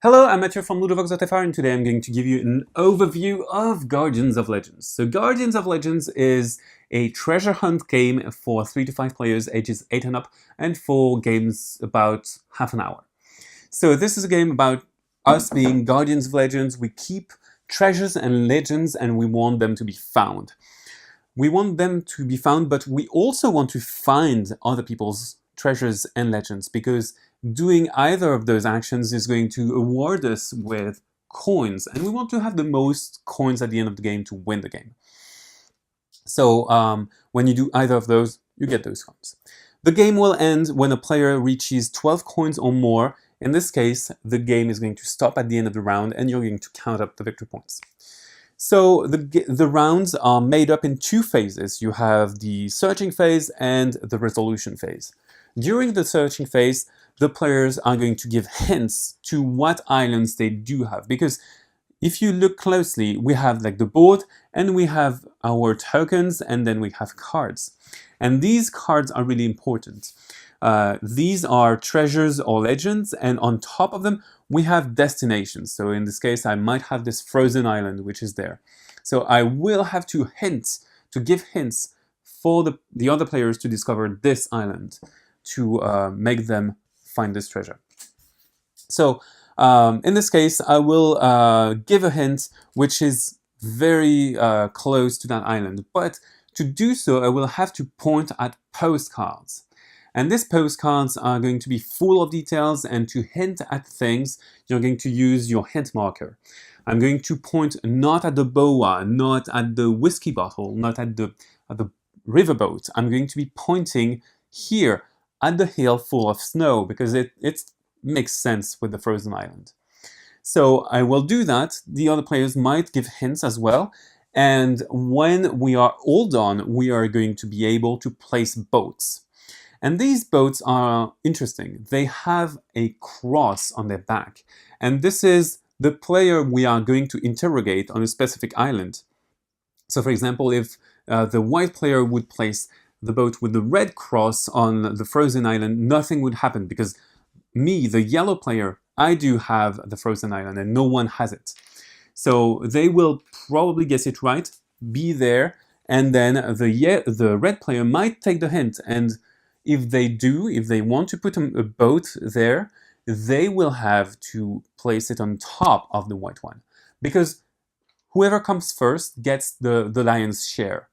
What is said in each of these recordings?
Hello, I'm Mathieu from Ludovox.fr, and today I'm going to give you an overview of Guardians of Legends. So Guardians of Legends is a treasure hunt game for 3 to 5 players ages 8 and up, and for games about half an hour. So this is a game about us being Guardians of Legends. We keep treasures and legends and we want them to be found. We want them to be found, but we also want to find other people's treasures and legends, because doing either of those actions is going to award us with coins, and we want to have the most coins at the end of the game to win the game. So when you do either of those, you get those coins. The game will end when a player reaches 12 coins or more. In this case, the game is going to stop at the end of the round and you're going to count up the victory points. So the rounds are made up in 2 phases. You have the searching phase and the resolution phase. During the searching phase, the players are going to give hints to what islands they do have, because if you look closely, we have like the board and we have our tokens and then we have cards. And these cards are really important. These are treasures or legends, and on top of them we have destinations. So in this case I might have this frozen island which is there. So I will have to give hints for the other players to discover this island, to make them find this treasure. So in this case I will give a hint which is very close to that island, but to do so I will have to point at postcards. And these postcards are going to be full of details, and to hint at things you're going to use your hint marker. I'm going to point not at the boa, not at the whiskey bottle, not at the riverboat. I'm going to be pointing here at the hill full of snow, because it makes sense with the frozen island. So I will do that. The other players might give hints as well. And when we are all done, we are going to be able to place boats. And these boats are interesting. They have a cross on their back. And this is the player we are going to interrogate on a specific island. So for example, if the white player would place the boat with the red cross on the frozen island, nothing would happen, because me, the yellow player, I do have the frozen island and no one has it. So they will probably guess it right, be there, and then the red player might take the hint. And if they want to put a boat there, they will have to place it on top of the white one, because whoever comes first gets the lion's share.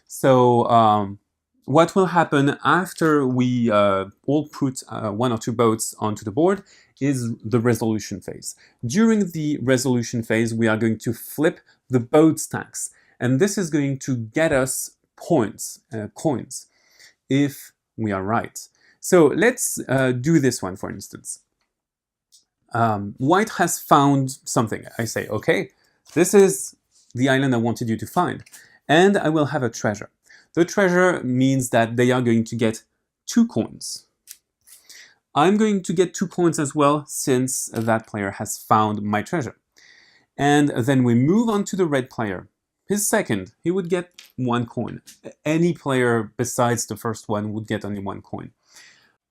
So what will happen after we all put 1 or 2 boats onto the board is the resolution phase. During the resolution phase, we are going to flip the boat stacks, and this is going to get us points, coins, if we are right. So let's do this one, for instance. White has found something. I say, okay, this is the island I wanted you to find, and I will have a treasure. The treasure means that they are going to get 2 coins. I'm going to get 2 coins as well, since that player has found my treasure. And then we move on to the red player. His second, he would get 1 coin. Any player besides the first one would get only 1 coin.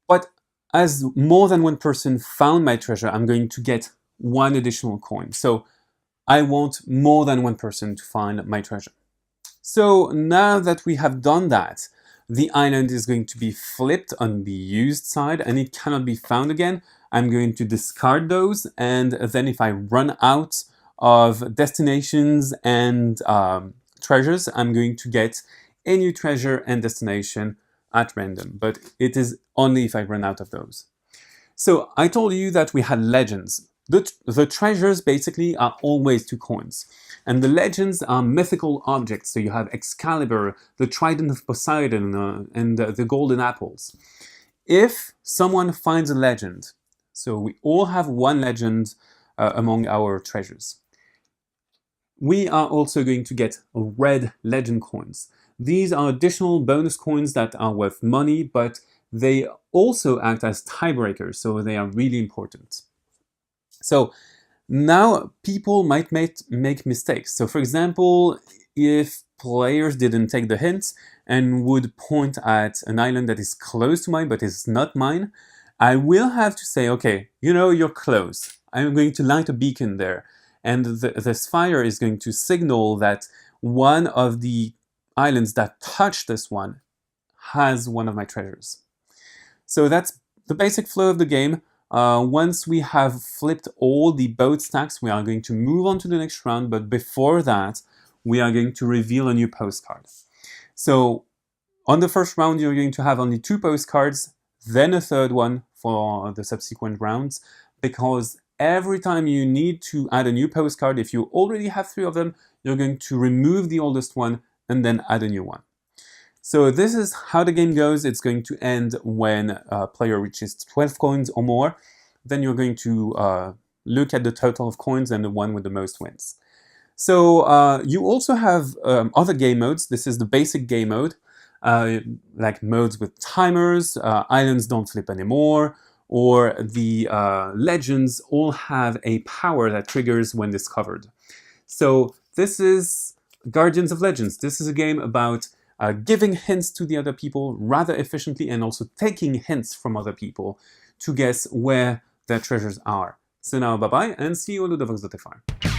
But as more than one person found my treasure, I'm going to get 1 additional coin. So I want more than one person to find my treasure. So now that we have done that, the island is going to be flipped on the used side and it cannot be found again. I'm going to discard those, and then if I run out of destinations and treasures, I'm going to get a new treasure and destination at random, but it is only if I run out of those. So I told you that we had legends. The treasures basically are always 2 coins, and the legends are mythical objects. So you have Excalibur, the Trident of Poseidon, and the Golden Apples. If someone finds a legend, so we all have 1 legend among our treasures, we are also going to get red legend coins. These are additional bonus coins that are worth money, but they also act as tiebreakers, so they are really important. So now people might make mistakes. So for example, if players didn't take the hints and would point at an island that is close to mine but is not mine, I will have to say, okay, you know, you're close. I'm going to light a beacon there. And this fire is going to signal that one of the islands that touch this one has one of my treasures. So that's the basic flow of the game. Once we have flipped all the boat stacks, we are going to move on to the next round, but before that, we are going to reveal a new postcard. So on the first round, you're going to have only 2 postcards, then a third one for the subsequent rounds, because every time you need to add a new postcard, if you already have 3 of them, you're going to remove the oldest one and then add a new one. So this is how the game goes. It's going to end when a player reaches 12 coins or more. Then you're going to look at the total of coins, and the one with the most wins. So you also have other game modes. This is the basic game mode, like modes with timers, islands don't flip anymore, or the legends all have a power that triggers when discovered. So this is Guardians of Legends. This is a game about giving hints to the other people rather efficiently, and also taking hints from other people to guess where their treasures are. So now bye-bye, and see you on ludovox.fr.